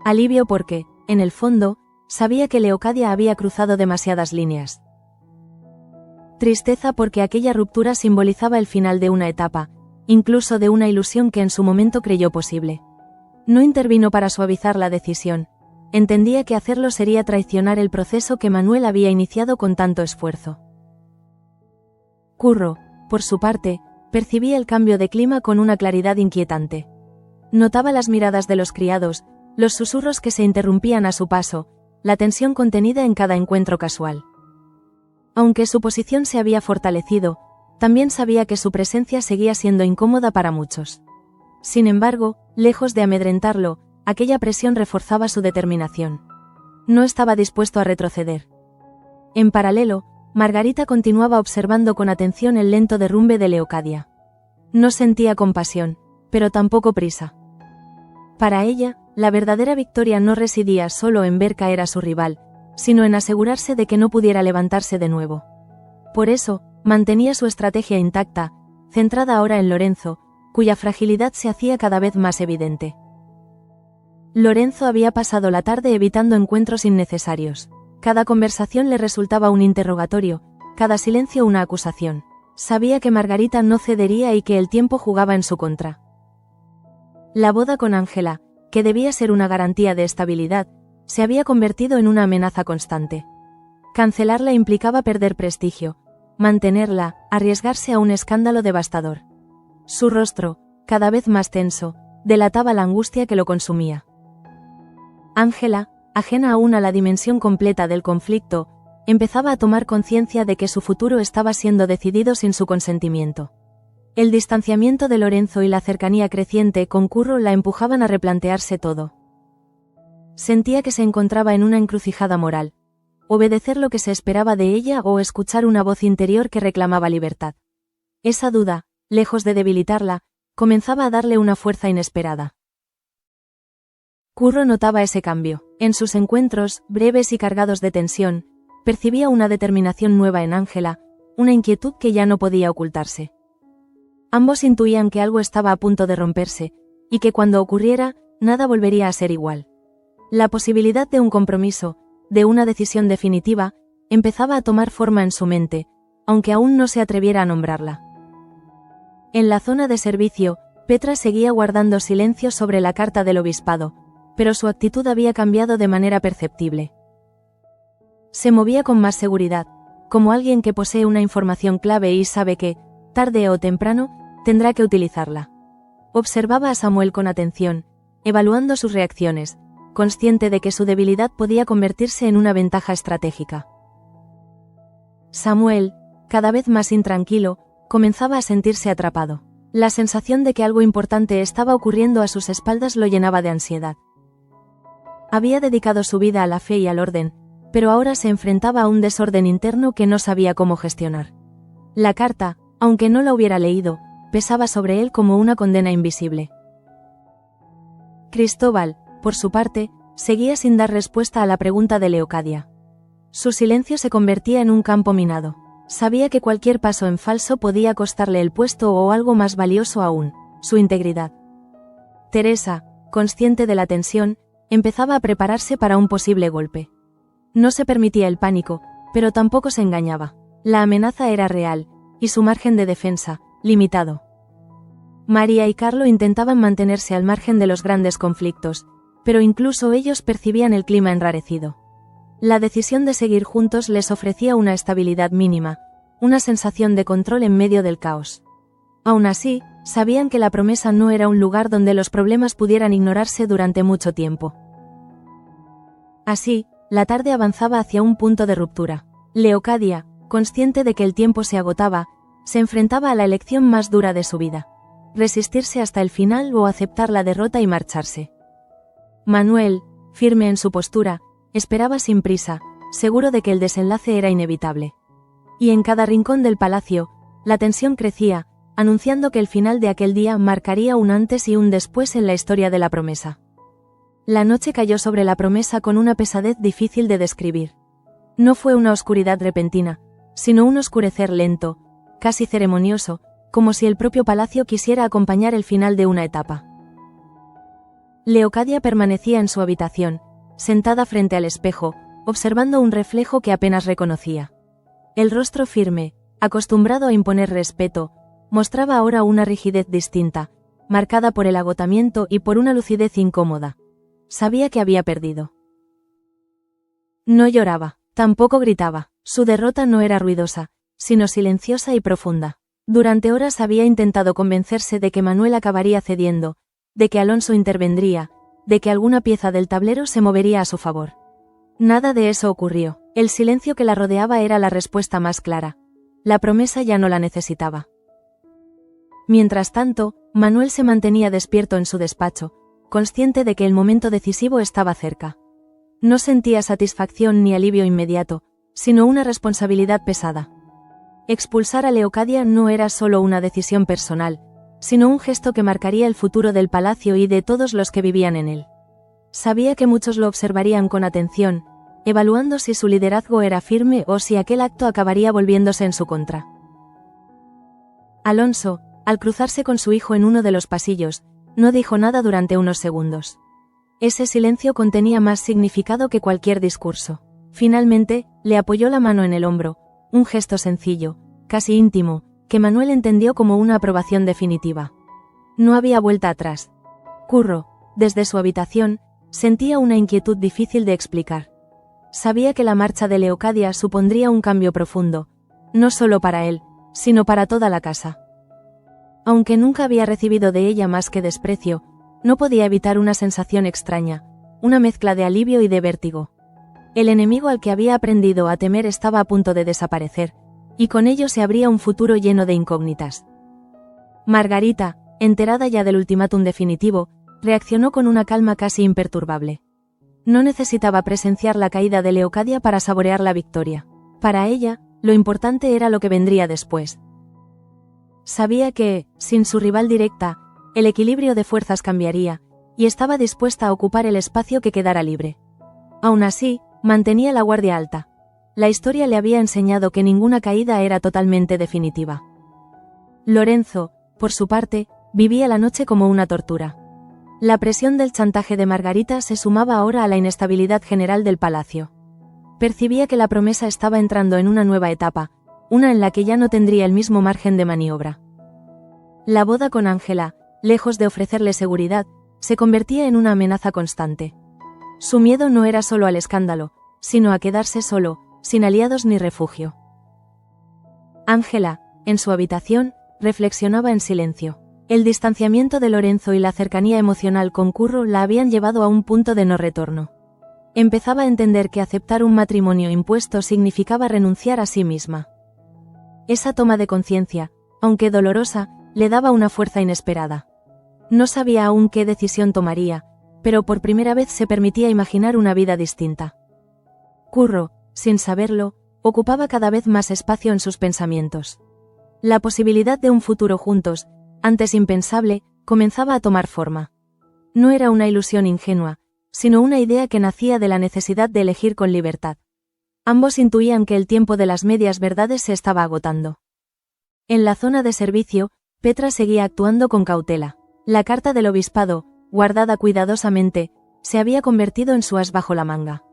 Alivio porque, en el fondo, sabía que Leocadia había cruzado demasiadas líneas. Tristeza porque aquella ruptura simbolizaba el final de una etapa, incluso de una ilusión que en su momento creyó posible. No intervino para suavizar la decisión. Entendía que hacerlo sería traicionar el proceso que Manuel había iniciado con tanto esfuerzo. Curro, por su parte, percibía el cambio de clima con una claridad inquietante. Notaba las miradas de los criados, los susurros que se interrumpían a su paso, la tensión contenida en cada encuentro casual. Aunque su posición se había fortalecido, también sabía que su presencia seguía siendo incómoda para muchos. Sin embargo, lejos de amedrentarlo, aquella presión reforzaba su determinación. No estaba dispuesto a retroceder. En paralelo, Margarita continuaba observando con atención el lento derrumbe de Leocadia. No sentía compasión, pero tampoco prisa. Para ella, la verdadera victoria no residía solo en ver caer a su rival, sino en asegurarse de que no pudiera levantarse de nuevo. Por eso, mantenía su estrategia intacta, centrada ahora en Lorenzo, cuya fragilidad se hacía cada vez más evidente. Lorenzo había pasado la tarde evitando encuentros innecesarios. Cada conversación le resultaba un interrogatorio, cada silencio una acusación. Sabía que Margarita no cedería y que el tiempo jugaba en su contra. La boda con Ángela, que debía ser una garantía de estabilidad, se había convertido en una amenaza constante. Cancelarla implicaba perder prestigio, mantenerla, arriesgarse a un escándalo devastador. Su rostro, cada vez más tenso, delataba la angustia que lo consumía. Ángela, ajena aún a la dimensión completa del conflicto, empezaba a tomar conciencia de que su futuro estaba siendo decidido sin su consentimiento. El distanciamiento de Lorenzo y la cercanía creciente con Curro la empujaban a replantearse todo. Sentía que se encontraba en una encrucijada moral: obedecer lo que se esperaba de ella o escuchar una voz interior que reclamaba libertad. Esa duda, lejos de debilitarla, comenzaba a darle una fuerza inesperada. Curro notaba ese cambio. En sus encuentros, breves y cargados de tensión, percibía una determinación nueva en Ángela, una inquietud que ya no podía ocultarse. Ambos intuían que algo estaba a punto de romperse, y que cuando ocurriera, nada volvería a ser igual. La posibilidad de un compromiso, de una decisión definitiva, empezaba a tomar forma en su mente, aunque aún no se atreviera a nombrarla. En la zona de servicio, Petra seguía guardando silencio sobre la carta del obispado, pero su actitud había cambiado de manera perceptible. Se movía con más seguridad, como alguien que posee una información clave y sabe que, tarde o temprano, tendrá que utilizarla. Observaba a Samuel con atención, evaluando sus reacciones, consciente de que su debilidad podía convertirse en una ventaja estratégica. Samuel, cada vez más intranquilo, comenzaba a sentirse atrapado. La sensación de que algo importante estaba ocurriendo a sus espaldas lo llenaba de ansiedad. Había dedicado su vida a la fe y al orden, pero ahora se enfrentaba a un desorden interno que no sabía cómo gestionar. La carta, Aunque no la hubiera leído, pesaba sobre él como una condena invisible. Cristóbal, por su parte, seguía sin dar respuesta a la pregunta de Leocadia. Su silencio se convertía en un campo minado. Sabía que cualquier paso en falso podía costarle el puesto o algo más valioso aún, su integridad. Teresa, consciente de la tensión, empezaba a prepararse para un posible golpe. No se permitía el pánico, pero tampoco se engañaba. La amenaza era real, y su margen de defensa, limitado. María y Carlo intentaban mantenerse al margen de los grandes conflictos, pero incluso ellos percibían el clima enrarecido. La decisión de seguir juntos les ofrecía una estabilidad mínima, una sensación de control en medio del caos. Aún así, sabían que la promesa no era un lugar donde los problemas pudieran ignorarse durante mucho tiempo. Así, la tarde avanzaba hacia un punto de ruptura. Leocadia, consciente de que el tiempo se agotaba, se enfrentaba a la elección más dura de su vida: resistirse hasta el final o aceptar la derrota y marcharse. Manuel, firme en su postura, esperaba sin prisa, seguro de que el desenlace era inevitable. Y en cada rincón del palacio, la tensión crecía, anunciando que el final de aquel día marcaría un antes y un después en la historia de la promesa. La noche cayó sobre la promesa con una pesadez difícil de describir. No fue una oscuridad repentina, sino un oscurecer lento, casi ceremonioso, como si el propio palacio quisiera acompañar el final de una etapa. Leocadia permanecía en su habitación, sentada frente al espejo, observando un reflejo que apenas reconocía. El rostro firme, acostumbrado a imponer respeto, mostraba ahora una rigidez distinta, marcada por el agotamiento y por una lucidez incómoda. Sabía que había perdido. No lloraba, tampoco gritaba. Su derrota no era ruidosa, sino silenciosa y profunda. Durante horas había intentado convencerse de que Manuel acabaría cediendo, de que Alonso intervendría, de que alguna pieza del tablero se movería a su favor. Nada de eso ocurrió. El silencio que la rodeaba era la respuesta más clara. La promesa ya no la necesitaba. Mientras tanto, Manuel se mantenía despierto en su despacho, consciente de que el momento decisivo estaba cerca. No sentía satisfacción ni alivio inmediato, sino una responsabilidad pesada. Expulsar a Leocadia no era solo una decisión personal, sino un gesto que marcaría el futuro del palacio y de todos los que vivían en él. Sabía que muchos lo observarían con atención, evaluando si su liderazgo era firme o si aquel acto acabaría volviéndose en su contra. Alonso, al cruzarse con su hijo en uno de los pasillos, no dijo nada durante unos segundos. Ese silencio contenía más significado que cualquier discurso. Finalmente, le apoyó la mano en el hombro, un gesto sencillo, casi íntimo, que Manuel entendió como una aprobación definitiva. No había vuelta atrás. Curro, desde su habitación, sentía una inquietud difícil de explicar. Sabía que la marcha de Leocadia supondría un cambio profundo, no solo para él, sino para toda la casa. Aunque nunca había recibido de ella más que desprecio, no podía evitar una sensación extraña, una mezcla de alivio y de vértigo. El enemigo al que había aprendido a temer estaba a punto de desaparecer, y con ello se abría un futuro lleno de incógnitas. Margarita, enterada ya del ultimátum definitivo, reaccionó con una calma casi imperturbable. No necesitaba presenciar la caída de Leocadia para saborear la victoria. Para ella, lo importante era lo que vendría después. Sabía que, sin su rival directa, el equilibrio de fuerzas cambiaría, y estaba dispuesta a ocupar el espacio que quedara libre. Aún así, mantenía la guardia alta. La historia le había enseñado que ninguna caída era totalmente definitiva. Lorenzo, por su parte, vivía la noche como una tortura. La presión del chantaje de Margarita se sumaba ahora a la inestabilidad general del palacio. Percibía que la promesa estaba entrando en una nueva etapa, una en la que ya no tendría el mismo margen de maniobra. La boda con Ángela, lejos de ofrecerle seguridad, se convertía en una amenaza constante. Su miedo no era solo al escándalo, sino a quedarse solo, sin aliados ni refugio. Ángela, en su habitación, reflexionaba en silencio. El distanciamiento de Lorenzo y la cercanía emocional con Curro la habían llevado a un punto de no retorno. Empezaba a entender que aceptar un matrimonio impuesto significaba renunciar a sí misma. Esa toma de conciencia, aunque dolorosa, le daba una fuerza inesperada. No sabía aún qué decisión tomaría, pero por primera vez se permitía imaginar una vida distinta. Curro, sin saberlo, ocupaba cada vez más espacio en sus pensamientos. La posibilidad de un futuro juntos, antes impensable, comenzaba a tomar forma. No era una ilusión ingenua, sino una idea que nacía de la necesidad de elegir con libertad. Ambos intuían que el tiempo de las medias verdades se estaba agotando. En la zona de servicio, Petra seguía actuando con cautela. La carta del obispado, guardada cuidadosamente, se había convertido en su as bajo la manga.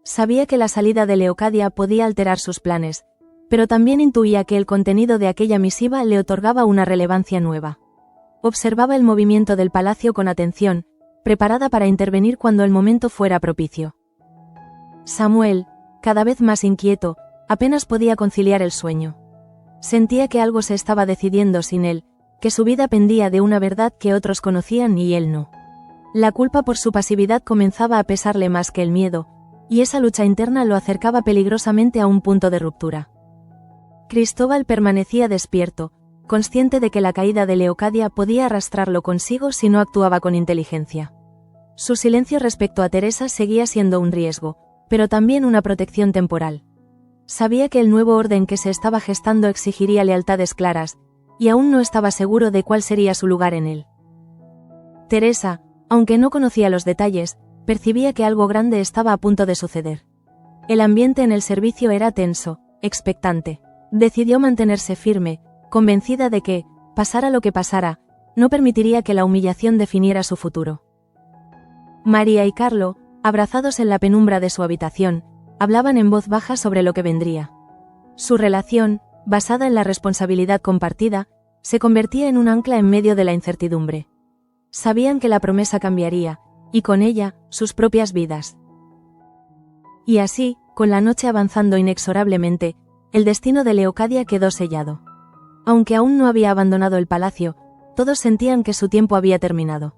Sabía que la salida de Leocadia podía alterar sus planes, pero también intuía que el contenido de aquella misiva le otorgaba una relevancia nueva. Observaba el movimiento del palacio con atención, preparada para intervenir cuando el momento fuera propicio. Samuel, cada vez más inquieto, apenas podía conciliar el sueño. Sentía que algo se estaba decidiendo sin él, que su vida pendía de una verdad que otros conocían y él no. La culpa por su pasividad comenzaba a pesarle más que el miedo, y esa lucha interna lo acercaba peligrosamente a un punto de ruptura. Cristóbal permanecía despierto, consciente de que la caída de Leocadia podía arrastrarlo consigo si no actuaba con inteligencia. Su silencio respecto a Teresa seguía siendo un riesgo, pero también una protección temporal. Sabía que el nuevo orden que se estaba gestando exigiría lealtades claras, y aún no estaba seguro de cuál sería su lugar en él. Teresa, aunque no conocía los detalles, percibía que algo grande estaba a punto de suceder. El ambiente en el servicio era tenso, expectante. Decidió mantenerse firme, convencida de que, pasara lo que pasara, no permitiría que la humillación definiera su futuro. María y Carlo, abrazados en la penumbra de su habitación, hablaban en voz baja sobre lo que vendría. Su relación, basada en la responsabilidad compartida, se convertía en un ancla en medio de la incertidumbre. Sabían que la promesa cambiaría, y con ella, sus propias vidas. Y así, con la noche avanzando inexorablemente, el destino de Leocadia quedó sellado. Aunque aún no había abandonado el palacio, todos sentían que su tiempo había terminado.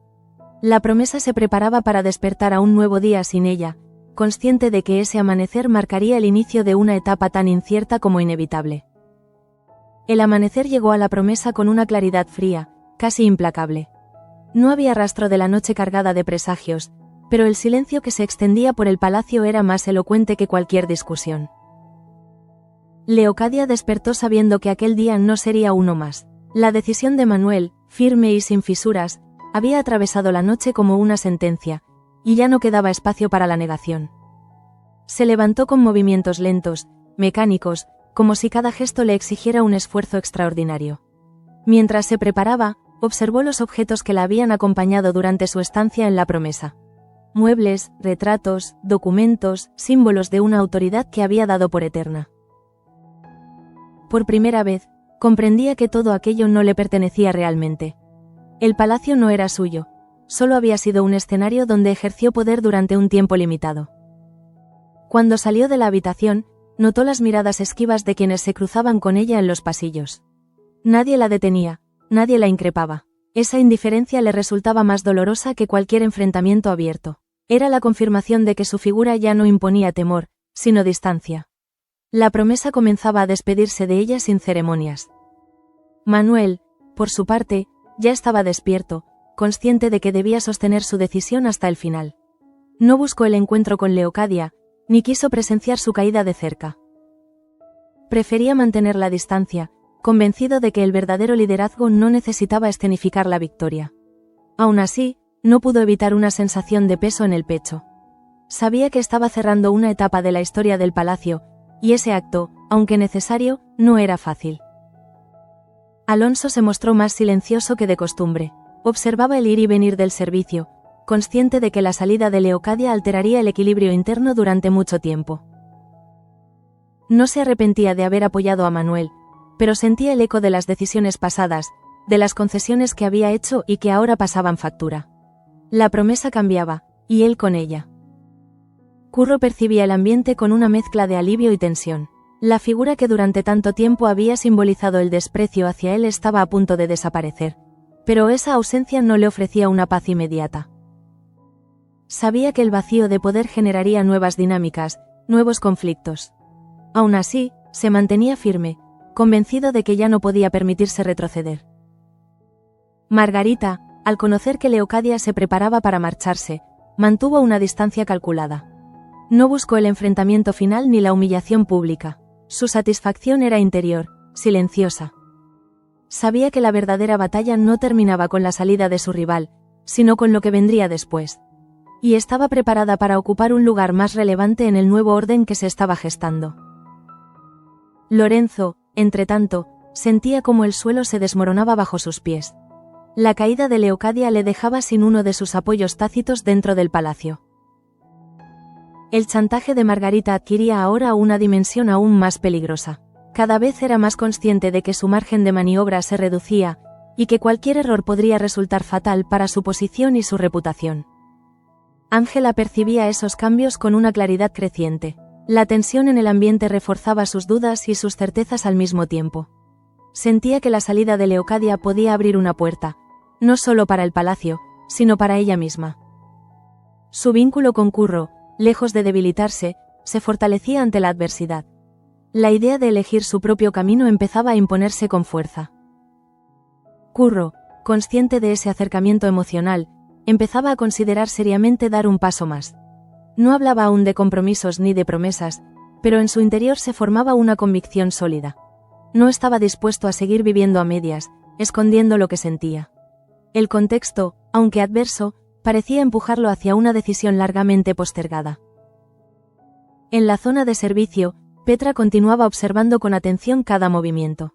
La promesa se preparaba para despertar a un nuevo día sin ella, consciente de que ese amanecer marcaría el inicio de una etapa tan incierta como inevitable. El amanecer llegó a la promesa con una claridad fría, casi implacable. No había rastro de la noche cargada de presagios, pero el silencio que se extendía por el palacio era más elocuente que cualquier discusión. Leocadia despertó sabiendo que aquel día no sería uno más. La decisión de Manuel, firme y sin fisuras, había atravesado la noche como una sentencia, y ya no quedaba espacio para la negación. Se levantó con movimientos lentos, mecánicos, como si cada gesto le exigiera un esfuerzo extraordinario. Mientras se preparaba, observó los objetos que la habían acompañado durante su estancia en la promesa. Muebles, retratos, documentos, símbolos de una autoridad que había dado por eterna. Por primera vez, comprendía que todo aquello no le pertenecía realmente. El palacio no era suyo, solo había sido un escenario donde ejerció poder durante un tiempo limitado. Cuando salió de la habitación, notó las miradas esquivas de quienes se cruzaban con ella en los pasillos. Nadie la detenía, nadie la increpaba. Esa indiferencia le resultaba más dolorosa que cualquier enfrentamiento abierto. Era la confirmación de que su figura ya no imponía temor, sino distancia. La promesa comenzaba a despedirse de ella sin ceremonias. Manuel, por su parte, ya estaba despierto, consciente de que debía sostener su decisión hasta el final. No buscó el encuentro con Leocadia, ni quiso presenciar su caída de cerca. Prefería mantener la distancia, convencido de que el verdadero liderazgo no necesitaba escenificar la victoria. Aún así, no pudo evitar una sensación de peso en el pecho. Sabía que estaba cerrando una etapa de la historia del palacio, y ese acto, aunque necesario, no era fácil. Alonso se mostró más silencioso que de costumbre. Observaba el ir y venir del servicio, consciente de que la salida de Leocadia alteraría el equilibrio interno durante mucho tiempo. No se arrepentía de haber apoyado a Manuel, pero sentía el eco de las decisiones pasadas, de las concesiones que había hecho y que ahora pasaban factura. La promesa cambiaba, y él con ella. Curro percibía el ambiente con una mezcla de alivio y tensión. La figura que durante tanto tiempo había simbolizado el desprecio hacia él estaba a punto de desaparecer, pero esa ausencia no le ofrecía una paz inmediata. Sabía que el vacío de poder generaría nuevas dinámicas, nuevos conflictos. Aún así, se mantenía firme, convencido de que ya no podía permitirse retroceder. Margarita, al conocer que Leocadia se preparaba para marcharse, mantuvo una distancia calculada. No buscó el enfrentamiento final ni la humillación pública. Su satisfacción era interior, silenciosa. Sabía que la verdadera batalla no terminaba con la salida de su rival, sino con lo que vendría después. Y estaba preparada para ocupar un lugar más relevante en el nuevo orden que se estaba gestando. Lorenzo, entretanto, sentía como el suelo se desmoronaba bajo sus pies. La caída de Leocadia le dejaba sin uno de sus apoyos tácitos dentro del palacio. El chantaje de Margarita adquiría ahora una dimensión aún más peligrosa. Cada vez era más consciente de que su margen de maniobra se reducía, y que cualquier error podría resultar fatal para su posición y su reputación. Ángela percibía esos cambios con una claridad creciente. La tensión en el ambiente reforzaba sus dudas y sus certezas al mismo tiempo. Sentía que la salida de Leocadia podía abrir una puerta, no solo para el palacio, sino para ella misma. Su vínculo con Curro, lejos de debilitarse, se fortalecía ante la adversidad. La idea de elegir su propio camino empezaba a imponerse con fuerza. Curro, consciente de ese acercamiento emocional, empezaba a considerar seriamente dar un paso más. No hablaba aún de compromisos ni de promesas, pero en su interior se formaba una convicción sólida. No estaba dispuesto a seguir viviendo a medias, escondiendo lo que sentía. El contexto, aunque adverso, parecía empujarlo hacia una decisión largamente postergada. En la zona de servicio, Petra continuaba observando con atención cada movimiento.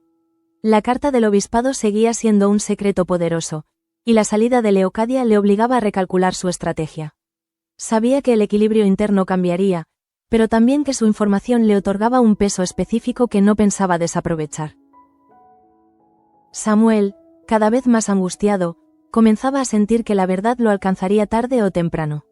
La carta del obispado seguía siendo un secreto poderoso, y la salida de Leocadia le obligaba a recalcular su estrategia. Sabía que el equilibrio interno cambiaría, pero también que su información le otorgaba un peso específico que no pensaba desaprovechar. Samuel, cada vez más angustiado, comenzaba a sentir que la verdad lo alcanzaría tarde o temprano.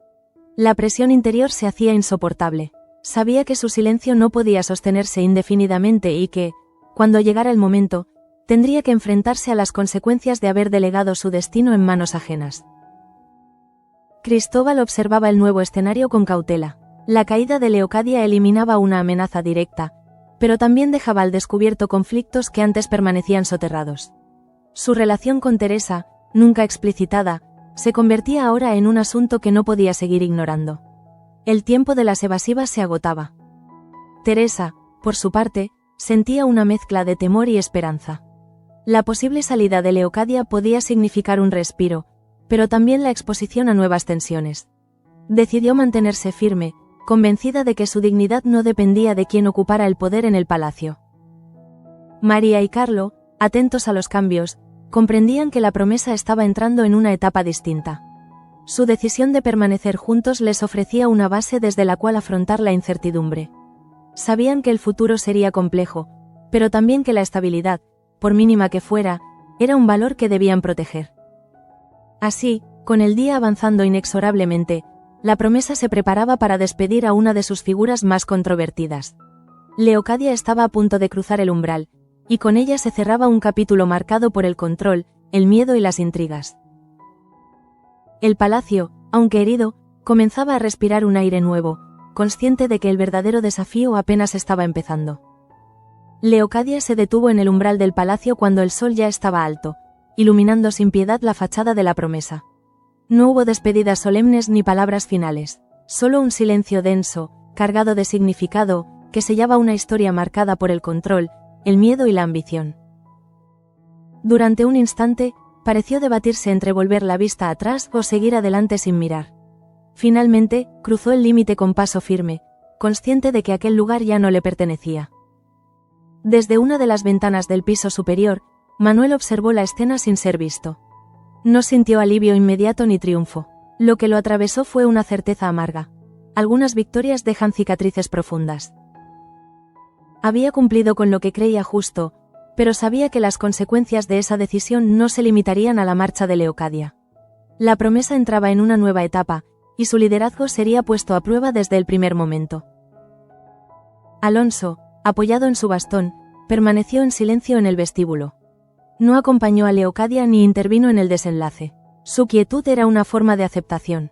La presión interior se hacía insoportable. Sabía que su silencio no podía sostenerse indefinidamente y que, cuando llegara el momento, tendría que enfrentarse a las consecuencias de haber delegado su destino en manos ajenas. Cristóbal observaba el nuevo escenario con cautela. La caída de Leocadia eliminaba una amenaza directa, pero también dejaba al descubierto conflictos que antes permanecían soterrados. Su relación con Teresa, nunca explicitada, se convertía ahora en un asunto que no podía seguir ignorando. El tiempo de las evasivas se agotaba. Teresa, por su parte, sentía una mezcla de temor y esperanza. La posible salida de Leocadia podía significar un respiro, pero también la exposición a nuevas tensiones. Decidió mantenerse firme, convencida de que su dignidad no dependía de quién ocupara el poder en el palacio. María y Carlo, atentos a los cambios, comprendían que la promesa estaba entrando en una etapa distinta. Su decisión de permanecer juntos les ofrecía una base desde la cual afrontar la incertidumbre. Sabían que el futuro sería complejo, pero también que la estabilidad, por mínima que fuera, era un valor que debían proteger. Así, con el día avanzando inexorablemente, la promesa se preparaba para despedir a una de sus figuras más controvertidas. Leocadia estaba a punto de cruzar el umbral, y con ella se cerraba un capítulo marcado por el control, el miedo y las intrigas. El palacio, aunque herido, comenzaba a respirar un aire nuevo, consciente de que el verdadero desafío apenas estaba empezando. Leocadia se detuvo en el umbral del palacio cuando el sol ya estaba alto, iluminando sin piedad la fachada de la promesa. No hubo despedidas solemnes ni palabras finales, solo un silencio denso, cargado de significado, que sellaba una historia marcada por el control, el miedo y la ambición. Durante un instante, pareció debatirse entre volver la vista atrás o seguir adelante sin mirar. Finalmente, cruzó el límite con paso firme, consciente de que aquel lugar ya no le pertenecía. Desde una de las ventanas del piso superior, Manuel observó la escena sin ser visto. No sintió alivio inmediato ni triunfo. Lo que lo atravesó fue una certeza amarga. Algunas victorias dejan cicatrices profundas. Había cumplido con lo que creía justo, pero sabía que las consecuencias de esa decisión no se limitarían a la marcha de Leocadia. La promesa entraba en una nueva etapa, y su liderazgo sería puesto a prueba desde el primer momento. Alonso, apoyado en su bastón, permaneció en silencio en el vestíbulo. No acompañó a Leocadia ni intervino en el desenlace. Su quietud era una forma de aceptación.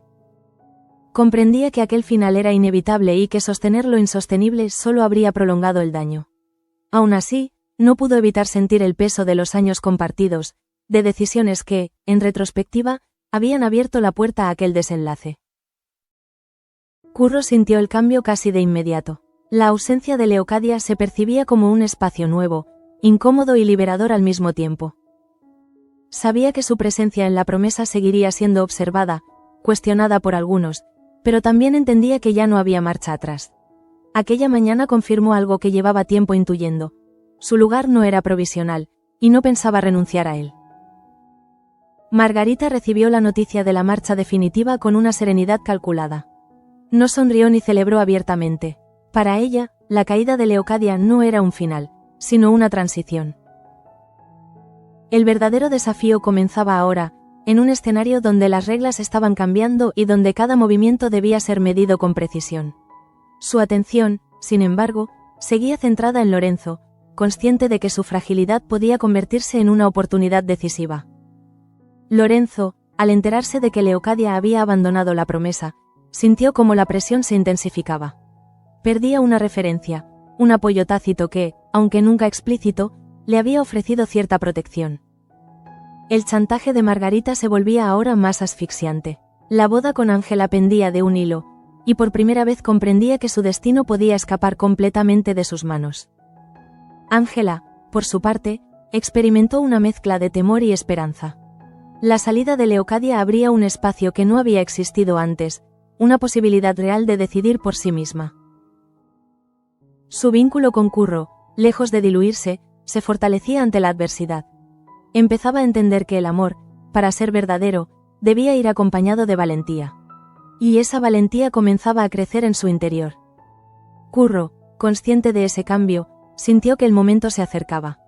Comprendía que aquel final era inevitable y que sostener lo insostenible solo habría prolongado el daño. Aún así, no pudo evitar sentir el peso de los años compartidos, de decisiones que, en retrospectiva, habían abierto la puerta a aquel desenlace. Curro sintió el cambio casi de inmediato. La ausencia de Leocadia se percibía como un espacio nuevo, incómodo y liberador al mismo tiempo. Sabía que su presencia en la promesa seguiría siendo observada, cuestionada por algunos, pero también entendía que ya no había marcha atrás. Aquella mañana confirmó algo que llevaba tiempo intuyendo. Su lugar no era provisional, y no pensaba renunciar a él. Margarita recibió la noticia de la marcha definitiva con una serenidad calculada. No sonrió ni celebró abiertamente. Para ella, la caída de Leocadia no era un final, sino una transición. El verdadero desafío comenzaba ahora, en un escenario donde las reglas estaban cambiando y donde cada movimiento debía ser medido con precisión. Su atención, sin embargo, seguía centrada en Lorenzo, consciente de que su fragilidad podía convertirse en una oportunidad decisiva. Lorenzo, al enterarse de que Leocadia había abandonado la promesa, sintió como la presión se intensificaba. Perdía una referencia, un apoyo tácito que, aunque nunca explícito, le había ofrecido cierta protección. El chantaje de Margarita se volvía ahora más asfixiante. La boda con Ángela pendía de un hilo, y por primera vez comprendía que su destino podía escapar completamente de sus manos. Ángela, por su parte, experimentó una mezcla de temor y esperanza. La salida de Leocadia abría un espacio que no había existido antes, una posibilidad real de decidir por sí misma. Su vínculo con Curro, lejos de diluirse, se fortalecía ante la adversidad. Empezaba a entender que el amor, para ser verdadero, debía ir acompañado de valentía. Y esa valentía comenzaba a crecer en su interior. Curro, consciente de ese cambio, sintió que el momento se acercaba.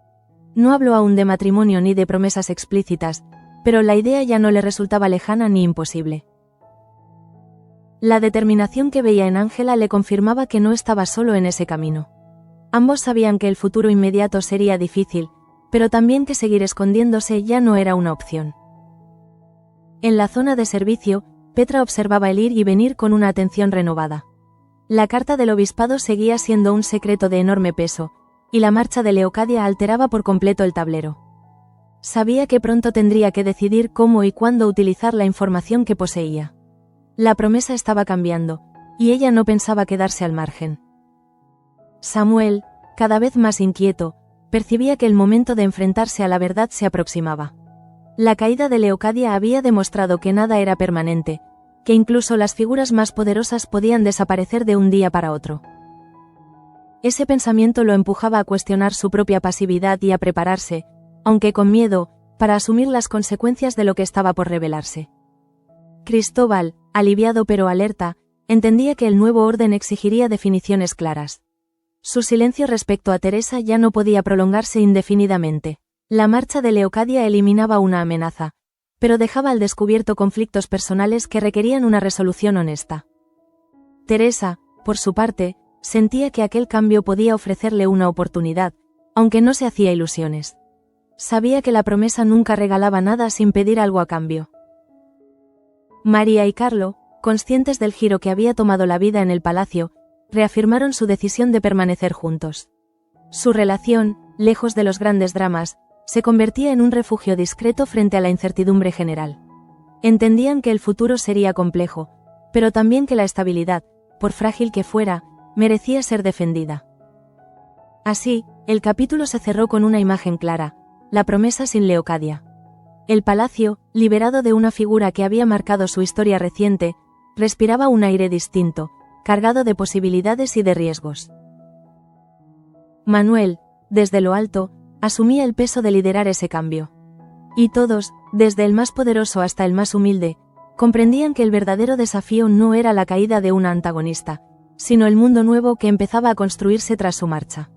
No habló aún de matrimonio ni de promesas explícitas, pero la idea ya no le resultaba lejana ni imposible. La determinación que veía en Ángela le confirmaba que no estaba solo en ese camino. Ambos sabían que el futuro inmediato sería difícil, pero también que seguir escondiéndose ya no era una opción. En la zona de servicio, Petra observaba el ir y venir con una atención renovada. La carta del obispado seguía siendo un secreto de enorme peso, y la marcha de Leocadia alteraba por completo el tablero. Sabía que pronto tendría que decidir cómo y cuándo utilizar la información que poseía. La promesa estaba cambiando, y ella no pensaba quedarse al margen. Samuel, cada vez más inquieto, percibía que el momento de enfrentarse a la verdad se aproximaba. La caída de Leocadia había demostrado que nada era permanente, que incluso las figuras más poderosas podían desaparecer de un día para otro. Ese pensamiento lo empujaba a cuestionar su propia pasividad y a prepararse, aunque con miedo, para asumir las consecuencias de lo que estaba por revelarse. Cristóbal, aliviado pero alerta, entendía que el nuevo orden exigiría definiciones claras. Su silencio respecto a Teresa ya no podía prolongarse indefinidamente. La marcha de Leocadia eliminaba una amenaza, pero dejaba al descubierto conflictos personales que requerían una resolución honesta. Teresa, por su parte, sentía que aquel cambio podía ofrecerle una oportunidad, aunque no se hacía ilusiones. Sabía que la promesa nunca regalaba nada sin pedir algo a cambio. María y Carlo, conscientes del giro que había tomado la vida en el palacio, reafirmaron su decisión de permanecer juntos. Su relación, lejos de los grandes dramas, se convertía en un refugio discreto frente a la incertidumbre general. Entendían que el futuro sería complejo, pero también que la estabilidad, por frágil que fuera, merecía ser defendida. Así, el capítulo se cerró con una imagen clara: la promesa sin Leocadia. El palacio, liberado de una figura que había marcado su historia reciente, respiraba un aire distinto, cargado de posibilidades y de riesgos. Manuel, desde lo alto, asumía el peso de liderar ese cambio. Y todos, desde el más poderoso hasta el más humilde, comprendían que el verdadero desafío no era la caída de una antagonista, sino el mundo nuevo que empezaba a construirse tras su marcha.